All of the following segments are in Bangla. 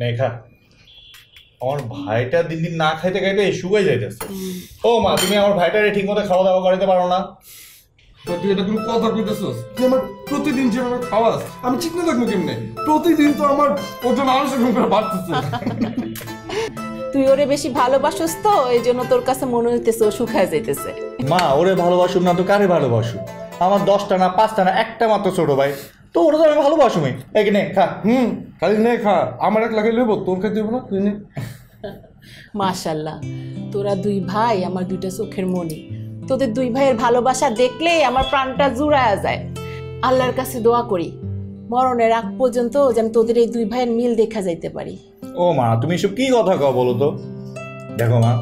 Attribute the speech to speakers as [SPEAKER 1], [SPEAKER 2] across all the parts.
[SPEAKER 1] নেখা আমার ভাইটা দিন দিন না খাইতে খাইতে শুকাই যাইতেছে। ও মা, তুমি আমার ভাইটারে ঠিক মতো খাওয়া দাওয়া করাতে পারো না?
[SPEAKER 2] তুই এটা তুমি কথা কইতেছস যে আমার প্রতিদিন যেভাবে খাওয়াস আমি ঠিক না থাকবো কেমনে? প্রতিদিন তো আমার ওজন আরো সেরকম করে বাড়তেছে।
[SPEAKER 3] তুই ওরে বেশি ভালোবাসস তো এই জন্য তোর কাছে মনে হইতেছে ও শুকায় যাইতেছে।
[SPEAKER 1] মা, ওরে ভালোবাসুম না তো কারে ভালোবাসুম? আমার 10টা না 5টা না একটা মাত্র ছোট ভাই, তো ওরা তো আমি ভালোবাসুমই। এখানে খা।
[SPEAKER 2] খালি নে খা, আমার এক লাগে লইব, তোর খাইতে দেবো না, তুই নে।
[SPEAKER 3] মাশাআল্লাহ, তোরা দুই ভাই আমার দুইটা চোখের মনি। তোদের দুই ভাইয়ের ভালোবাসা দেখলেই আমার প্রাণটা জুড়ায়া যায়। আল্লাহর কাছে দোয়া করি মরণের আগ পর্যন্ত যেন তোদের এই দুই ভাইয়ের মিল দেখা যাইতে পারি।
[SPEAKER 1] ও মা, তুমি এসব কি কথা কও বলো তো? দেখো মা,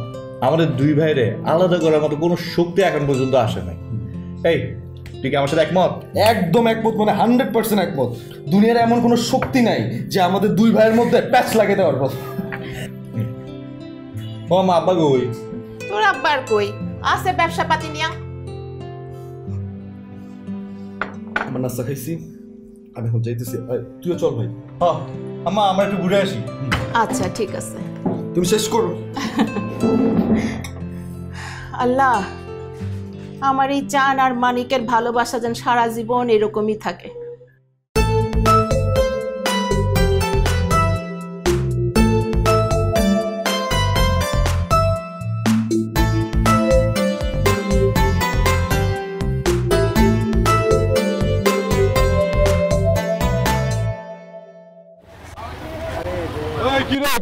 [SPEAKER 1] আমাদের দুই ভাইরে আলাদা করার মতো কোনো শক্তি এখন পর্যন্ত আসে নাই। এই, তুই কি আমার সাথে একমত?
[SPEAKER 2] একদম একমত, মানে 100% একমত। দুনিয়ার এমন কোনো শক্তি নাই যে আমাদের দুই ভাইয়ের মধ্যে প্যাচ লাগাতে পারবো।
[SPEAKER 1] ও মা, আব্বা কই?
[SPEAKER 3] তোর আব্বার কই? আছে ব্যবসা পাতি নিয়া।
[SPEAKER 2] আমার নাস্তা খাইছি, আমি এখন যাইতেছি, তুইও চল ভাই।
[SPEAKER 1] হ্যাঁ আম্মা, আমরা একটু ঘুরে আসি।
[SPEAKER 3] আচ্ছা ঠিক আছে,
[SPEAKER 2] তুমি শেষ করো।
[SPEAKER 3] আল্লাহ, আমার এই চান আর মানিকের ভালোবাসা যেন সারা জীবন এরকমই থাকে।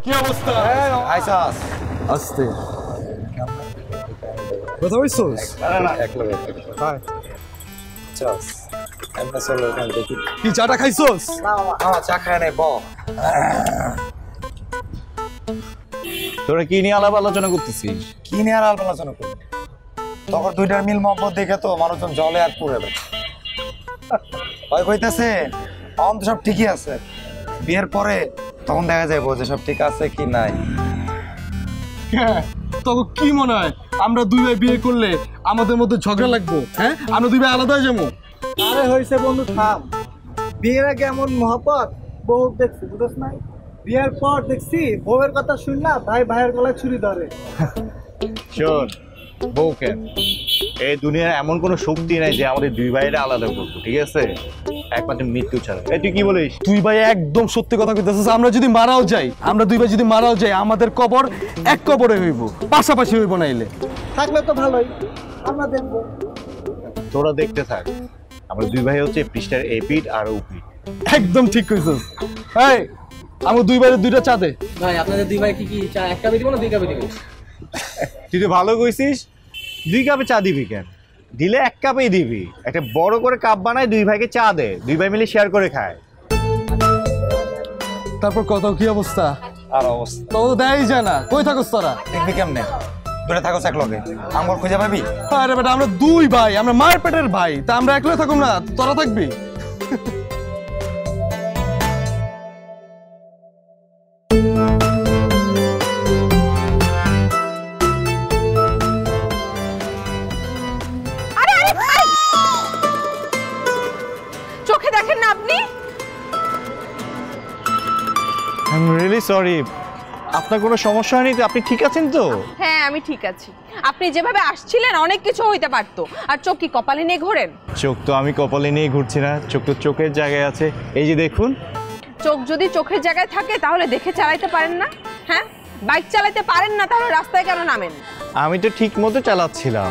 [SPEAKER 2] কি অবস্থা?
[SPEAKER 4] আইসাস
[SPEAKER 2] আস্তে কথা বলছিস? কি চাটা খাইছস?
[SPEAKER 4] চা খায় নাই,
[SPEAKER 1] তোরা কি নিয়ে আলাপ আলোচনা করতেছিস?
[SPEAKER 4] কি নিয়ে আর আলোচনা করবি? তখন দুইটার মিল মহব্বত দেখে তো মানুষজন জলে আর পুড়ে দেয়। ভয় কইতেছে তখন তো সব ঠিকই আছে, বিয়ের পরে তখন দেখা যাবো যে সব ঠিক আছে কি নাই।
[SPEAKER 2] তখন কি মনে হয় আমরা দুই ভাই বিয়ে করলে আমাদের মধ্যে ঝগড়া লাগবো? হ্যাঁ, আমরা দুই ভাই আলাদা হয়ে যাবো।
[SPEAKER 5] আরে হয়েছে বন্ধু, থাম। বিয়ের আগে এমন মহব্বত বহু দেখছি, বুঝছ নাই? বিয়ের পর দেখছি বউয়ের কথা শুন না ভাই ভাইয়ের গলায় ছুরি ধরে।
[SPEAKER 1] শোন বউকে, এই দুনিয়ার এমন কোনো শক্তি নাই যে আমাদের দুই ভাইয়েরা আলাদা করবো, ঠিক আছে? একমাত্র মৃত্যু ছাড়া। এই তুই কি বলিস?
[SPEAKER 2] তুই ভাই একদম সত্যি কথা কইতেছিস। আমরা যদি মারাও যাই, আমরা দুই ভাই যদি মারাও যাই, আমাদের কবর এক কবরে হইব, পাশাপাশি হইব নাইলে।
[SPEAKER 5] থাকলে তো ভালোই, আমরা দেখবো।
[SPEAKER 1] তোরা দেখতে থাক, আমরা দুই ভাই হচ্ছে পৃষ্ঠার এই পিঠ আর ও পিঠ।
[SPEAKER 2] একদম ঠিক কইছিস। এই, আমার দুই ভাইয়ের দুইটা চা দে।
[SPEAKER 6] ভাই আপনাদের দুই ভাই কি চা এক কাপে দিব না 2 কাপে দিব?
[SPEAKER 1] তুই তো ভালো কইছিস, 2 কাপে চা দিবি কেন? দিলে 1 কাপেই দিবি। একটা বড় করে কাপ বানায় দুই ভাইকে চা দে, দুই ভাই মিলে শেয়ার করে খায়।
[SPEAKER 2] তারপর কত কি অবস্থা?
[SPEAKER 4] আর অবস্থা
[SPEAKER 2] তো দেয় যায় না, কই থাকস তোরা?
[SPEAKER 4] দেখবি কেমনে? দূরে থাকো এক লগে, আঙ্গুর খুঁজে পাবি?
[SPEAKER 2] আরে বেটা, আমরা দুই ভাই, আমরা মায়ের পেটের ভাই, তা আমরা একলাই থাকুম না? তোরা থাকবি?
[SPEAKER 3] চোখে দেখেন না আপনি?
[SPEAKER 1] I am really sorry. আপনার কোনো সমস্যা হয়নি তো? আপনি ঠিক আছেন তো?
[SPEAKER 7] হ্যাঁ আমি ঠিক আছি। আপনি যেভাবে আসছিলেন অনেক কিছু হইতে পারতো। আর চোখ কি কপালে নিয়ে ঘোরেন?
[SPEAKER 1] চোখ তো আমি কপালে নিয়ে ঘুরছি না, চোখ তো চোখের জায়গায় আছে। এই যে দেখুন।
[SPEAKER 7] চোখ যদি চোখের জায়গায় থাকে তাহলে দেখে চালাইতে পারেন না? হ্যাঁ, বাইক চালাতে পারেন না তাহলে রাস্তায় কেন নামেন?
[SPEAKER 1] আমি তো ঠিক মতো চালাচ্ছিলাম,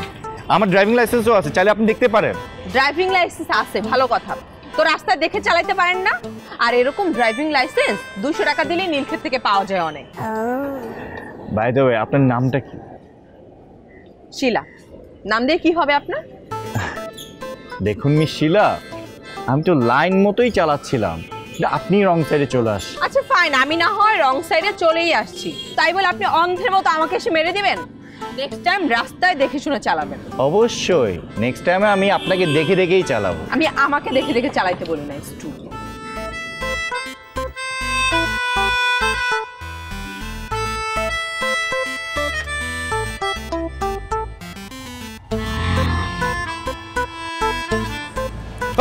[SPEAKER 1] আমার ড্রাইভিং লাইসেন্সও আছে, চাইলে আপনি দেখতে পারেন।
[SPEAKER 7] ড্রাইভিং লাইসেন্স আছে, ভালো কথা। তো রাস্তায় দেখে চালাইতে পারেন না? আর এরকম ড্রাইভিং লাইসেন্স 200 টাকা দিলেই নীলক্ষেত থেকে পাওয়া যায় অনেক।
[SPEAKER 1] বাই দ্য ওয়ে, আপনার নামটা কি?
[SPEAKER 7] শিলা। নাম দিয়ে কি হবে আপনার?
[SPEAKER 1] দেখুন মিস শিলা, আমি তো লাইন মতোই চালাচ্ছিলাম, আপনি রং সাইডে চলে আস।
[SPEAKER 7] আচ্ছা ফাইন, আমি না হয় রং সাইডে চলেই আসছি, তাই বলে আপনি অন্ধের মতো আমাকে এসে মেরে দিবেন? নেক্সট টাইম রাস্তায় দেখে শুনে চালাবেন।
[SPEAKER 1] অবশ্যই, নেক্সট টাইমে আমি আপনাকে দেখে দেখেই চালাবো।
[SPEAKER 7] আমি আমাকে দেখে দেখে চালাইতে বলি না, স্টুপিড।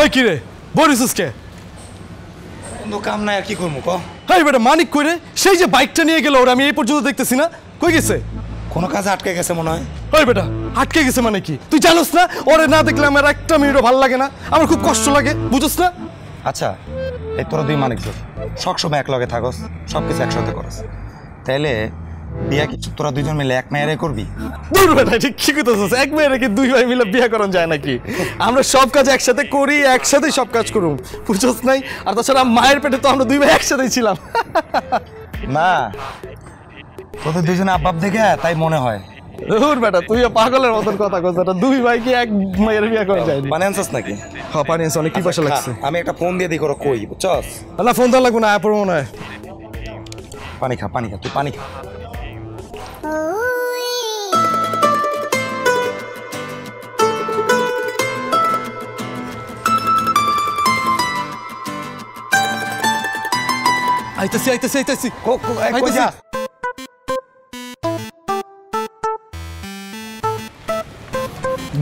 [SPEAKER 8] ওই কি রে বলিস কে?
[SPEAKER 4] বন্ধু কাম নাই আর কি করবো ক?
[SPEAKER 8] হাই বেটা মানিক কই রে? সেই যে বাইকটা নিয়ে গেল ওরা, আমি এই পর্যন্ত দেখতেছি না, কই গেছে?
[SPEAKER 4] কোনো কাজে আটকে গেছে মনে হয়।
[SPEAKER 8] ওই বেটা আটকে গেছে মানে কি? তুই জানোস না ওরে না দেখলে আমার একটা মিনিটও ভালো লাগে না, আমার খুব কষ্ট লাগে, বুঝছ না?
[SPEAKER 4] আচ্ছা এই তোরা দুই মানিক সবসময় এক লগে থাকস, সব কিছু একসাথে করস, তাইলে বিয়া কি তোরা দুইজন মিলে এক মেয়েরে করবি?
[SPEAKER 8] দূর বেটা, ঠিক কি কইতেছস? এক মেয়েরে কি দুই ভাই মিলে বিয়ে করা যায় নাকি? আমরা সব কাজ একসাথে করি, একসাথেই সব কাজ করুম, বুঝছস নাই? আর তাছাড়া মায়ের পেটে তো আমরা দুই ভাই একসাথেই ছিলাম।
[SPEAKER 4] না তোদের দুইজনে আব্বাব দেখে তাই মনে হয়।
[SPEAKER 8] দূর বেটা, তুই পাগলের মতন কথা কইছ, এটা দুই ভাই কি এক মেয়ের বিয়ে করা যায়?
[SPEAKER 4] পানি আনছস নাকি?
[SPEAKER 8] হ্যাঁ পানি আনছি, অনেক কি পয়সা লাগছে।
[SPEAKER 4] আমি একটা ফোন দিয়ে দিই করো কই, বুঝছস?
[SPEAKER 8] না ফোন তো লাগবে না, আপর মনে হয়।
[SPEAKER 4] পানি খা তুই পানি খা।
[SPEAKER 8] আইতাছি
[SPEAKER 4] কই যা?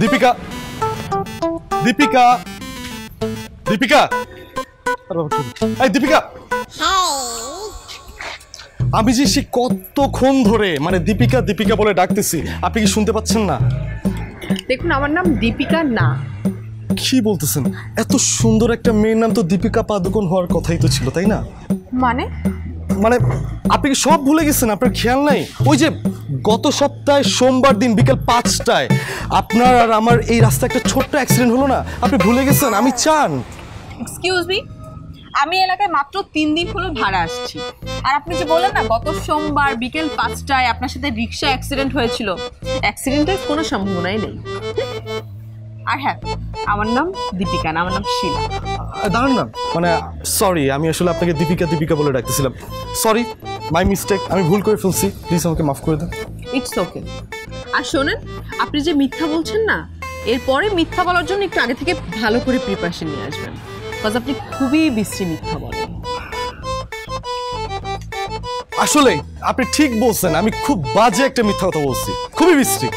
[SPEAKER 8] দীপিকা এই দীপিকা, আমি যে সে কতক্ষণ ধরে মানে দীপিকা দীপিকা বলে ডাকতেছি, আপনি কি শুনতে পাচ্ছেন না?
[SPEAKER 7] দেখুন আমার নাম দীপিকা না।
[SPEAKER 8] কি বলতেছেন? এত সুন্দর একটা মেয়ের নাম তো দীপিকা পাদুকোন হওয়ার কথাই তো ছিল, তাই না?
[SPEAKER 7] মানে
[SPEAKER 8] মানে আপনি কি সব ভুলে গেছেন? আপনার খেয়াল নাই? ওই যে গত সপ্তাহে সোমবার দিন বিকেল 5টায় আপনার আর আমার এই রাস্তায় একটা ছোট্ট অ্যাক্সিডেন্ট হলো না, আপনি ভুলে গেছেন? আমি চান।
[SPEAKER 7] এক্সকিউজ মি, আমি এলাকায় মাত্র 3 দিন হলো ভাড়া আসছি, আর আপনি যে বললেন না গত সোমবার বিকেল 5টায় আপনার সাথে রিক্সা অ্যাক্সিডেন্ট হয়েছিল, অ্যাক্সিডেন্টের কোনো সম্ভাবনাই নেই। আর হ্যাঁ, আমার নাম দীপিকা না, আমার নাম শিলা।
[SPEAKER 8] দাঁড়ান না, মানে সরি, আমি আসলে আপনাকে দীপিকা দীপিকা বলে ডাকতেছিলাম, সরি, মাই মিস্টেক, আমি ভুল করে ফেলছি, প্লিজ আমাকে মাফ করে দেন।
[SPEAKER 7] It's okay. আর শোনেন, আপনি যে মিথ্যা বলছেন না, এরপরে মিথ্যা বলার জন্য একটু আগে থেকে ভালো করে প্রিপারেশন নিয়ে আসবেন, বিকজ আপনি খুবই বিশ্রী মিথ্যা বলেন।
[SPEAKER 8] আসলে আপনি ঠিক বলছেন, আমি খুব বাজে একটা মিথ্যা কথা বলছি, খুবই বিশ্রী।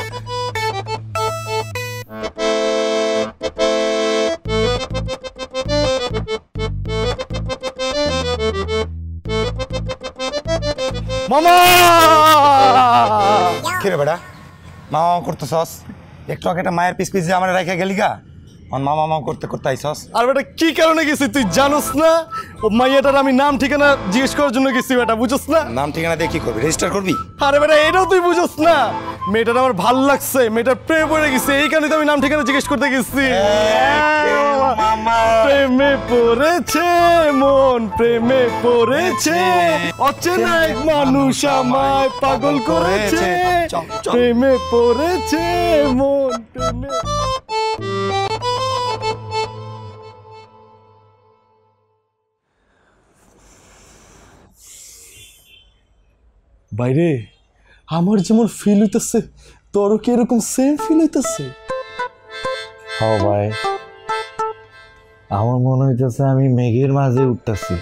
[SPEAKER 8] মামা
[SPEAKER 4] কি রে বেটা মামা করতেছস? একটু আগে একটা মায়ের পিস যে আমার রেখে গেলি গা, মামা করতে করতে আইসস।
[SPEAKER 8] আর বেটা কি কারণে গেছি তুই জানোস না? ও মাইয়াটার আমি নাম ঠিকানা জিজ্ঞেস করার জন্য গেছি বেটা, বুঝোস না?
[SPEAKER 4] নাম ঠিকানা দিয়ে কি করবি? রেজিস্টার করবি?
[SPEAKER 8] আরে বেটা এটাও তুই বুঝোস না? মেয়েটার আমার ভাল লাগছে, মেয়েটার প্রেমে পড়ে গেছে, এই কারণে তো আমি নাম ঠিকানা জিজ্ঞেস করতে গেছি। প্রেমে পড়েছে মন, প্রেমে পড়েছে, অচেনা এক মানুষ আমায় পাগল করেছে, প্রেমে পড়েছে মন, প্রেমে। বাইরে আমার যেমন ফিল হইতেছে, তোরও কি এরকম সেম ফিল হইতেছে?
[SPEAKER 1] হ্যাঁ ভাই, আমার মনে হইতেছে আমি মেঘের মাঝে উঠতেছি।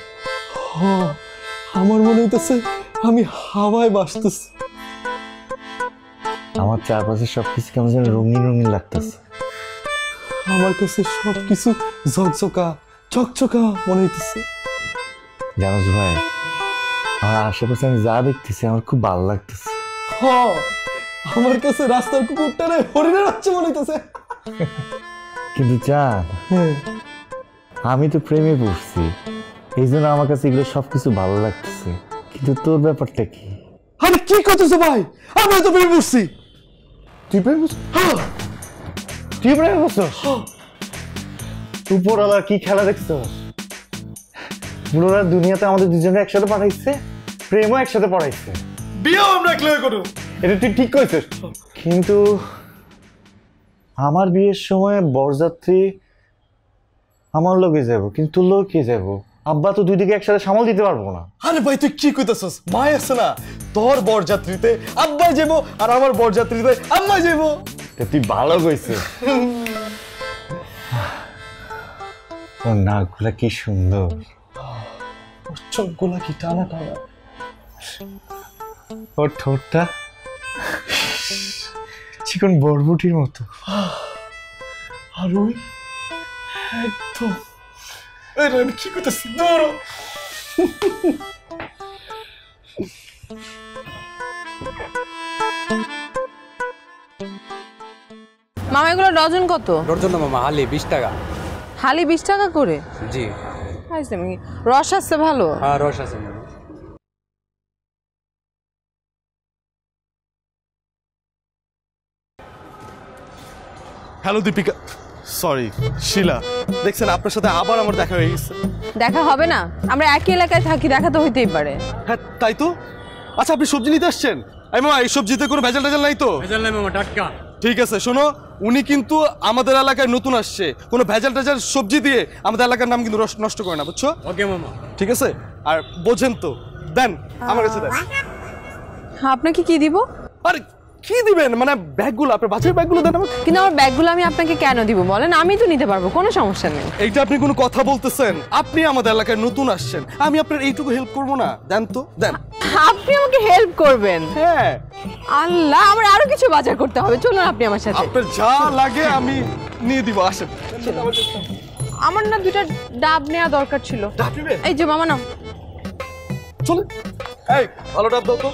[SPEAKER 8] হ্যাঁ, আমার মনে হইতেছে আমি হাওয়ায় ভাসতেছি।
[SPEAKER 1] আমার চারপাশে সবকিছু কেমন যেন রঙিন রঙিন লাগতেছে।
[SPEAKER 8] আমার কাছে সবকিছু ঝকঝকা চকচকা মনে হইতেছে।
[SPEAKER 1] জানোস ভাই, আমার আশেপাশে আমি যা দেখতেছি আমার খুব ভালো লাগতেছে।
[SPEAKER 8] হ্যাঁ, আমার কাছে রাস্তার কুকুরটারে হরিণের বাচ্চা মনে হইতেছে।
[SPEAKER 1] কিন্তু জান, আমি তো প্রেমে পড়ছি, এই জন্য আমার কাছে এগুলো সবকিছু ভালো লাগতেছে। কিন্তু তোর ব্যাপারটা কি?
[SPEAKER 8] আরে কি করতেছো ভাই? আমি তো প্রেমে পড়ছি। তুই প্রেমে পড়ছিস? হ্যাঁ,
[SPEAKER 1] তুই প্রেমে পড়ছিস? উপরওয়ালা কি খেলা দেখছো? বুড়োরা দুনিয়াতে আমাদের দুজনে একসাথে পাঠাইছে, প্রেমও একসাথে পড়াইছে,
[SPEAKER 8] বিয়েও আমরা ক্লিয়ার করো।
[SPEAKER 1] এটা তুই ঠিক কইছিস। কিন্তু আমার বিয়ের সময় বরযাত্রী আমার লোকে যাব, কিন্তু লোকে যাব, আব্বা তো দুই দিকে একসাথে সামাল দিতে পারবো না।
[SPEAKER 8] আরে ভাই তুই কি কইতাছস? মাই আছে না, তোর বরযাত্রীতে আব্বা যাবো আর আমার বরযাত্রীতে আম্মা যাবো।
[SPEAKER 1] তুই ভালো কইছিস। তোর নাকগুলা কি সুন্দর,
[SPEAKER 8] চোখগুলা কি টানা টানা,
[SPEAKER 1] ওর ঠোঁটটা চিকন বরবটির মতো,
[SPEAKER 8] আর ওই একদম। আরে আমি কি কইতাছি, ধরো।
[SPEAKER 7] মামা এগুলো ডজন কত?
[SPEAKER 6] ডজন না মামা, হালি 20 টাকা।
[SPEAKER 7] হালি 20 টাকা করে?
[SPEAKER 6] জি।
[SPEAKER 7] রস আছে ভালো?
[SPEAKER 6] হ্যাঁ রস আছে মামা।
[SPEAKER 8] হ্যালো দীপিকা, সরি শিলা, দেখছেন আপনার সাথে আবার আমার দেখা হয়ে গেছে।
[SPEAKER 7] দেখা হবে না, আমরা একই এলাকায় থাকি, দেখা তো হইতেই পারে।
[SPEAKER 8] হ্যাঁ তাই তো। আচ্ছা আপনি সবজি নিতে আসছেন? এই মামা এই সবজিতে কোনো ভেজাল টেজাল নাই তো?
[SPEAKER 6] ভেজাল নাই মামা, টাটকা।
[SPEAKER 8] ঠিক আছে শোনো, উনি কিন্তু আমাদের এলাকায় নতুন আসছে, কোনো ভেজাল টেজাল সবজি দিয়ে আমাদের এলাকার নাম কিন্তু নষ্ট করে না, বুঝছো?
[SPEAKER 6] ওকে মামা।
[SPEAKER 8] ঠিক আছে, আর বোঝেন তো, দেন আমার কাছে দেন।
[SPEAKER 7] আপনাকে কি দিব?
[SPEAKER 8] আরে কি দিবেন মানে ব্যাগগুলো, আপনার বাচ্চার ব্যাগগুলো দেন আমাকে।
[SPEAKER 7] কিন্তু আমার ব্যাগগুলো আমি আপনাকে কেন দিব বলেন? আমি তো নিতে পারবো, কোনো সমস্যা নেই।
[SPEAKER 8] এইটা আপনি কোনো কথা বলতেছেন? আপনি আমাদের এলাকায় নতুন আসছেন, আমি আপনার এইটুকু হেল্প করবো না? দেন তো, দেন।
[SPEAKER 7] আপনি আমাকে হেল্প করবেন?
[SPEAKER 8] হ্যাঁ।
[SPEAKER 7] আল্লাহ, আমার আরো কিছু বাজার করতে হবে, চলুন আপনি আমার সাথে।
[SPEAKER 8] আপনার যা লাগে আমি নিয়ে দিব, আসেন।
[SPEAKER 7] আমার না দুইটা ডাব নেওয়া দরকার ছিল।
[SPEAKER 8] ডাব নেবেন?
[SPEAKER 7] এই যে মামা নাও।
[SPEAKER 8] চলুন। এই ভালো ডাব দাও তো।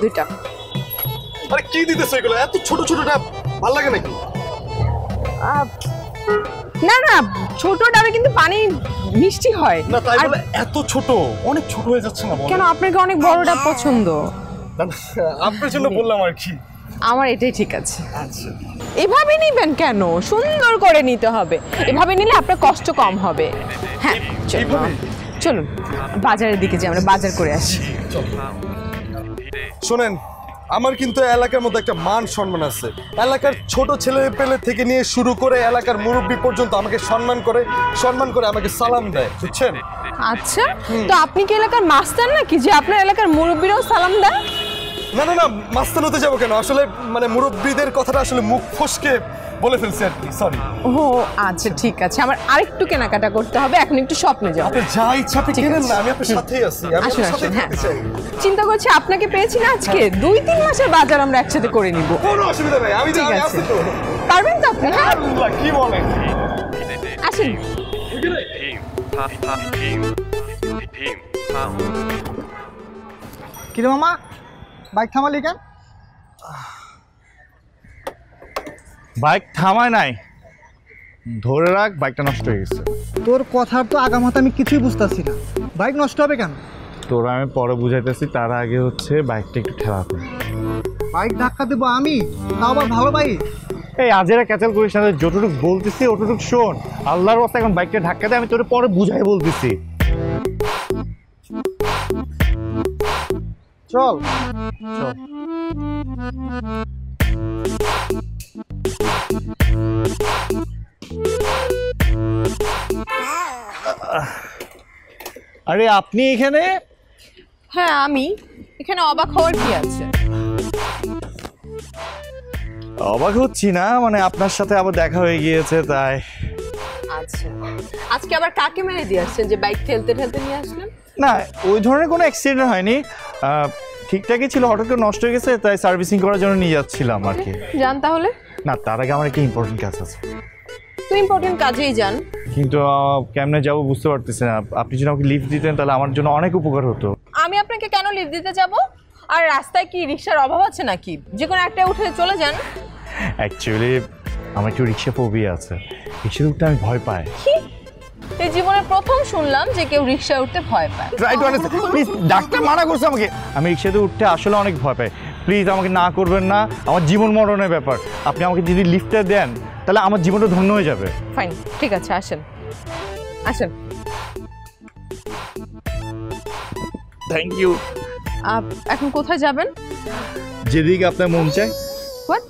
[SPEAKER 7] দুইটা।
[SPEAKER 8] আরে কি দিতেছো এগুলো? এত ছোট ছোট ডাব ভালো লাগে নাকি?
[SPEAKER 7] না ছোট ডাবে কিন্তু পানি মিষ্টি হয়
[SPEAKER 8] না তাই
[SPEAKER 7] আর
[SPEAKER 8] বলে এত ছোট, অনেক ছোট হয়ে যাচ্ছে না?
[SPEAKER 7] কেন, আপনাকে অনেক বড় ডাব পছন্দ?
[SPEAKER 8] না, না, আপনার জন্য বললাম আর কি।
[SPEAKER 7] আমার এটাই ঠিক আছে।
[SPEAKER 8] আচ্ছা
[SPEAKER 7] এভাবে নিবেন কেন? সুন্দর করে নিতে হবে, এভাবে নিলে আপনার কষ্ট কম হবে। হ্যাঁ চলুন বাজারের দিকে যাই, আমরা বাজার করে আসি।
[SPEAKER 8] শোনেন, আমার কিন্তু এলাকার মধ্যে একটা মান সম্মান আছে। এলাকার ছোট ছেলে পেলে থেকে নিয়ে শুরু করে এলাকার মুরব্বী পর্যন্ত আমাকে সম্মান করে আমাকে সালাম দেয়, বুঝছেন?
[SPEAKER 7] আচ্ছা, তো আপনি কি এলাকার মাস্টার নাকি যে আপনার এলাকার মুরব্বীরাও সালাম দেয়?
[SPEAKER 8] না না না, মাস্তান হতে যাবো কেন? আসলে মানে মুরব্বীদের কথাটা আসলে মুখ ফসকে বলে ফেলছি আর কি, সরি।
[SPEAKER 7] ও আচ্ছা ঠিক আছে, আমার আরেকটু কেনাকাটা করতে হবে, এখন একটু স্বপ্নে যাও।
[SPEAKER 8] আপনি যা ইচ্ছা আপনি কিনেন না, আমি আপনার সাথেই আছি। আমি
[SPEAKER 7] আসুন
[SPEAKER 8] আপনার সাথেই
[SPEAKER 7] হ্যাঁ,
[SPEAKER 8] থাকতে চাই।
[SPEAKER 7] চিন্তা করছি আপনাকে পেয়েছি না আজকে, 2-3 মাসের বাজার আমরা একসাথে করে নিব।
[SPEAKER 8] কোনো অসুবিধা নাই, আমি
[SPEAKER 7] ঠিক আছে।
[SPEAKER 8] আছি তো।
[SPEAKER 7] পারবেন তো আপনি? হ্যাঁ
[SPEAKER 8] আল্লাহ, কি বলেন?
[SPEAKER 7] আসুন।
[SPEAKER 5] কিরে মামা, বাইক থামালি কেন?
[SPEAKER 1] বাইক থামায় নাই, ধরে রাখ, বাইকটা নষ্ট হয়ে গেছে।
[SPEAKER 5] তোর কথার তো আগামাথা আমি কিছুই বুঝতেছি না, বাইক নষ্ট হবে কেন?
[SPEAKER 1] তোরা আমি পরে বুঝাইতেছি, তার আগে হচ্ছে বাইকটা একটু ঠেলা কর।
[SPEAKER 5] বাইক ধাক্কা দেবো আমি, তাও আবার ভালো বাইক?
[SPEAKER 1] এই আজেরা ক্যাচাল করিস না, যতটুকু বলতেছি অতটুকু শোন। আল্লাহর রাস্তা এখন বাইকটা ধাক্কা দে, আমি তোরে পরে বুঝাই বলতেছি।
[SPEAKER 5] চল
[SPEAKER 1] চল। আরে আপনি এখানে?
[SPEAKER 7] হ্যাঁ আমি এখানে, অবাক হওয়ার কি আছে?
[SPEAKER 1] অবাক হচ্ছি না, মানে আপনার সাথে আবার দেখা হয়ে গিয়েছে তাই।
[SPEAKER 7] আচ্ছা, আজকে আবার কাকে মেরে দিয়ে আসছেন যে বাইক ঠেলতে ঠেলতে নিয়ে আসলেন?
[SPEAKER 1] না, ওই ধরনের কোনো অ্যাক্সিডেন্ট হয়নি, ঠিকঠাকই ছিল, হঠাৎ করে নষ্ট হয়ে গেছে তাই সার্ভিসিং করার জন্য নিয়ে যাচ্ছিলাম আর কি।
[SPEAKER 7] যান তাহলে।
[SPEAKER 1] না, তার আগে আমার একটা ইম্পর্টেন্ট কাজ আছে।
[SPEAKER 7] তো ইম্পর্টেন্ট কাজেই যান।
[SPEAKER 1] কিন্তু কেমনে যাবো বুঝতে পারতেছি না। আপনি যদি আমাকে লিফট দিতেন তাহলে আমার জন্য অনেক উপকার হতো।
[SPEAKER 7] আমি আপনাকে কেন লিফট দিতে যাব? আর রাস্তায় কি রিকশার অভাব আছে নাকি? যে কোনো একটা উঠে চলে যান।
[SPEAKER 1] অ্যাকচুয়ালি আমার একটু রিক্সা ফোবিয়া আছে, রিক্সাতে উঠতে আমি ভয় পাই।
[SPEAKER 7] কি? এই জীবনে প্রথম শুনলাম যে কেউ রিকশায় উঠতে ভয় পায়।
[SPEAKER 1] Try to understand please, doctor মানা করছে আমাকে। আমি রিক্সাতে উঠতে আসলে অনেক ভয় পাই, প্লিজ আমাকে না করবেন না, আমার জীবন মরণের ব্যাপার। আপনি আমাকে যদি লিফটটা দেন তাহলে আমার জীবনটা ধন্য হয়ে যাবে।
[SPEAKER 7] ফাইন, ঠিক আছে, আসেন আসেন।
[SPEAKER 1] Thank you.
[SPEAKER 7] এখন কোথায় যাবেন?
[SPEAKER 1] যেদিকে আপনার মন চায়।
[SPEAKER 7] হোয়াট?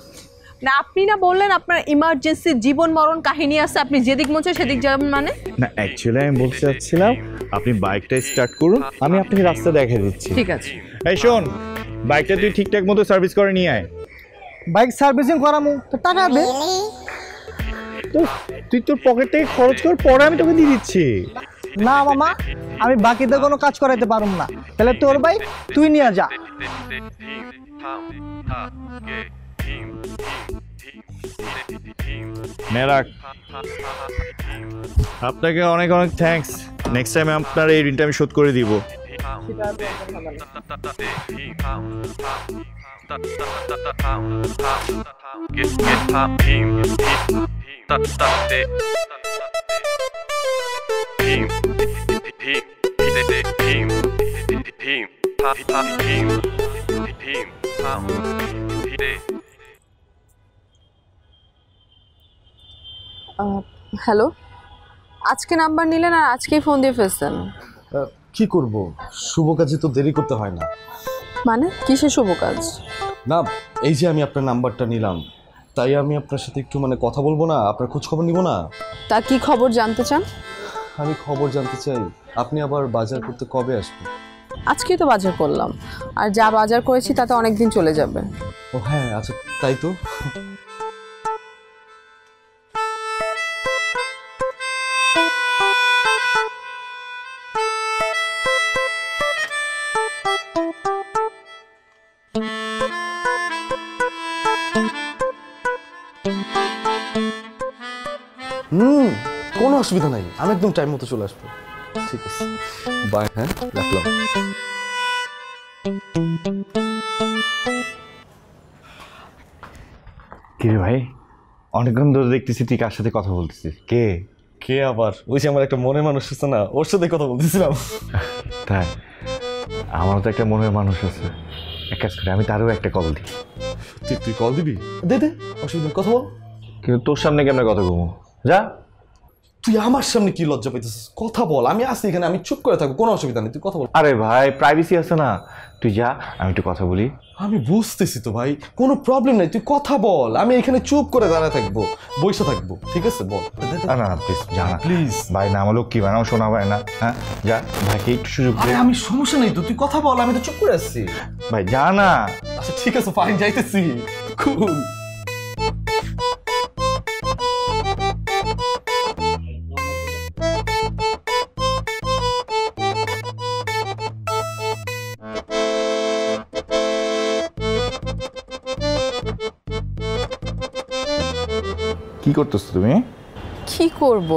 [SPEAKER 7] না, আপনি না বললেন আপনার ইমার্জেন্সি জীবন মরণ কাহিনী আছে, আপনি যেদিক মন চায় সেদিক যাবেন মানে?
[SPEAKER 1] না, অ্যাকচুয়ালি আমি বলতে চাচ্ছিলাম আপনি বাইকটা স্টার্ট করুন, আমি আপনাকে রাস্তা দেখিয়ে দিচ্ছি।
[SPEAKER 7] ঠিক আছে।
[SPEAKER 1] এই শোন, বাইকটা তুই ঠিকঠাক মতো সার্ভিস করে নিয়ে আয়।
[SPEAKER 5] বাইক সার্ভিসিং করামু তো টাকা দে।
[SPEAKER 1] তো তুই তোর পকেট থেকে খরচ কর, পরে আমি তোকে দিয়ে দিচ্ছি।
[SPEAKER 5] না মামা, আমি বাকিতে কোনো কাজ করাইতে পারুম না, তাহলে তোর বাইক তুই নিয়ে যা।
[SPEAKER 1] নে রাখ। আপনাকে অনেক অনেক থ্যাঙ্কস। নেক্সট টাইম আপনার এই ঋণটা আমি শোধ করে দিব।
[SPEAKER 7] হ্যালো, আজকে নাম্বার নিলেন আর আজকেই ফোন দিয়ে ফেলছেন?
[SPEAKER 8] কি করব, শুভ কাজে তো দেরি করতে হয় না।
[SPEAKER 7] মানে কিসের শুভ কাজ?
[SPEAKER 8] না, এই যে আমি আপনার নাম্বারটা নিলাম, তাই আমি আপনার সাথে একটু মানে কথা বলবো না, আপনার খোঁজ খবর নিব না?
[SPEAKER 7] তা কি খবর জানতে চান?
[SPEAKER 8] আমি খবর জানতে চাই আপনি আবার বাজার করতে কবে আসবেন?
[SPEAKER 7] আজকেই তো বাজার করলাম, আর যা বাজার করেছি তাতে অনেক দিন চলে যাবে।
[SPEAKER 8] ও হ্যাঁ, আচ্ছা তাই তো। কোনো অসুবিধা নাই, আমি একদম টাইম মতো চলে আসবো। ঠিক আছে, বাই। হ্যাঁ, রাখলাম।
[SPEAKER 1] কি রে ভাই, অনেকক্ষণ ধরে দেখতেছি তুই কার সাথে কথা বলতেছিস। কে?
[SPEAKER 8] কে আবার? ওই যে আমার একটা মনের মানুষ আছে না, ওর সাথে কথা বলতেছিলাম।
[SPEAKER 1] তাই? আমারও তো একটা মনের মানুষ আছে। এক কাজ করে আমি তারও একটা কল দিই।
[SPEAKER 8] তুই কল দিবি? দে দে, অসুবিধা নেই, কথা বল।
[SPEAKER 1] কিন্তু তোর সামনে কেমন কথা কমু? যা।
[SPEAKER 8] তুই আমার সামনে কি লজ্জা পাইতেছিস? কথা বল, আমি আসি এখানে, আমি চুপ করে থাকবো, কোনো অসুবিধা নেই, তুই কথা বল।
[SPEAKER 1] আরে ভাই, প্রাইভেসি আছে না, তুই যা, আমি একটু কথা বলি।
[SPEAKER 8] আমি বুঝতেছি তো ভাই, কোনো প্রবলেম নাই, তুই কথা বল, আমি এখানে চুপ করে দাঁড়ায় থাকবো, বসে থাকবো, ঠিক আছে? বল।
[SPEAKER 1] না না প্লিজ যা না
[SPEAKER 8] প্লিজ
[SPEAKER 1] ভাই, না আমার লক্ষ্মী ভাই, আমার শোনা ভাই না। হ্যাঁ যা, ভাইকে একটু সুযোগ দে।
[SPEAKER 8] আমি সমস্যা নেই তো, তুই কথা বল, আমি তো চুপ করে আসছি।
[SPEAKER 1] ভাই যা না।
[SPEAKER 8] আচ্ছা ঠিক আছে, ফাইন, যাইতেছি। কুল।
[SPEAKER 1] কি করতেছো তুমি?
[SPEAKER 7] কি করব,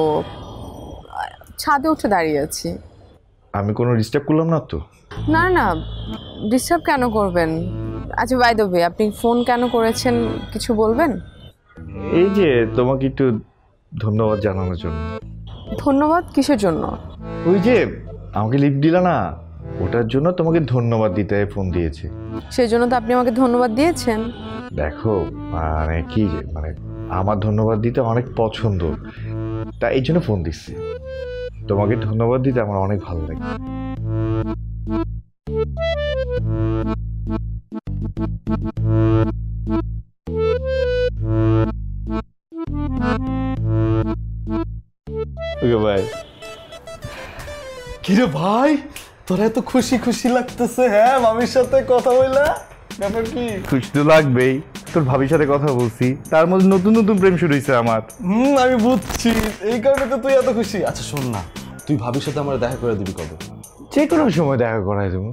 [SPEAKER 7] ছাদে উঠে দাঁড়িয়ে আছি।
[SPEAKER 1] আমি কোনো ডিস্টার্ব করলাম না তো?
[SPEAKER 7] না না, ডিস্টার্ব কেন করবেন? আচ্ছা, বাই দ্য ওয়ে, আপনি ফোন কেন করেছেন কিছু বলবেন?
[SPEAKER 1] এই যে তোমাকে একটু ধন্যবাদ জানানোর জন্য।
[SPEAKER 7] ধন্যবাদ কিসের জন্য?
[SPEAKER 1] ওই যে আমাকে লিফট দিলা না, ওটার জন্য তোমাকে ধন্যবাদ দিতে ফোন দিয়েছি।
[SPEAKER 7] সেই জন্য তো আপনি আমাকে ধন্যবাদ দিয়েছেন।
[SPEAKER 1] দেখো মানে কি যে মানে আমার ধন্যবাদ দিতে অনেক পছন্দ, তাই এই জন্য ফোন দিচ্ছি। তোমাকে ধন্যবাদ দিতে আমার অনেক ভালো লাগে। ওকে ভাই।
[SPEAKER 8] কিরে ভাই, তোরা এত খুশি খুশি লাগতেছে? হ্যাঁ, মামির সাথে কথা বললা, ব্যাপার কি?
[SPEAKER 1] খুশি তো লাগবেই, তোর ভাবির সাথে কথা বলছি, তার মধ্যে নতুন নতুন প্রেম শুরু হয়েছে আমার।
[SPEAKER 8] আমি বুঝছি, এই কারণে তো তুই এত খুশি। আচ্ছা শোন না, তুই ভাবির সাথে আমার দেখা করে দিবি কবে?
[SPEAKER 1] যে কোনো সময় দেখা করাই দেবো।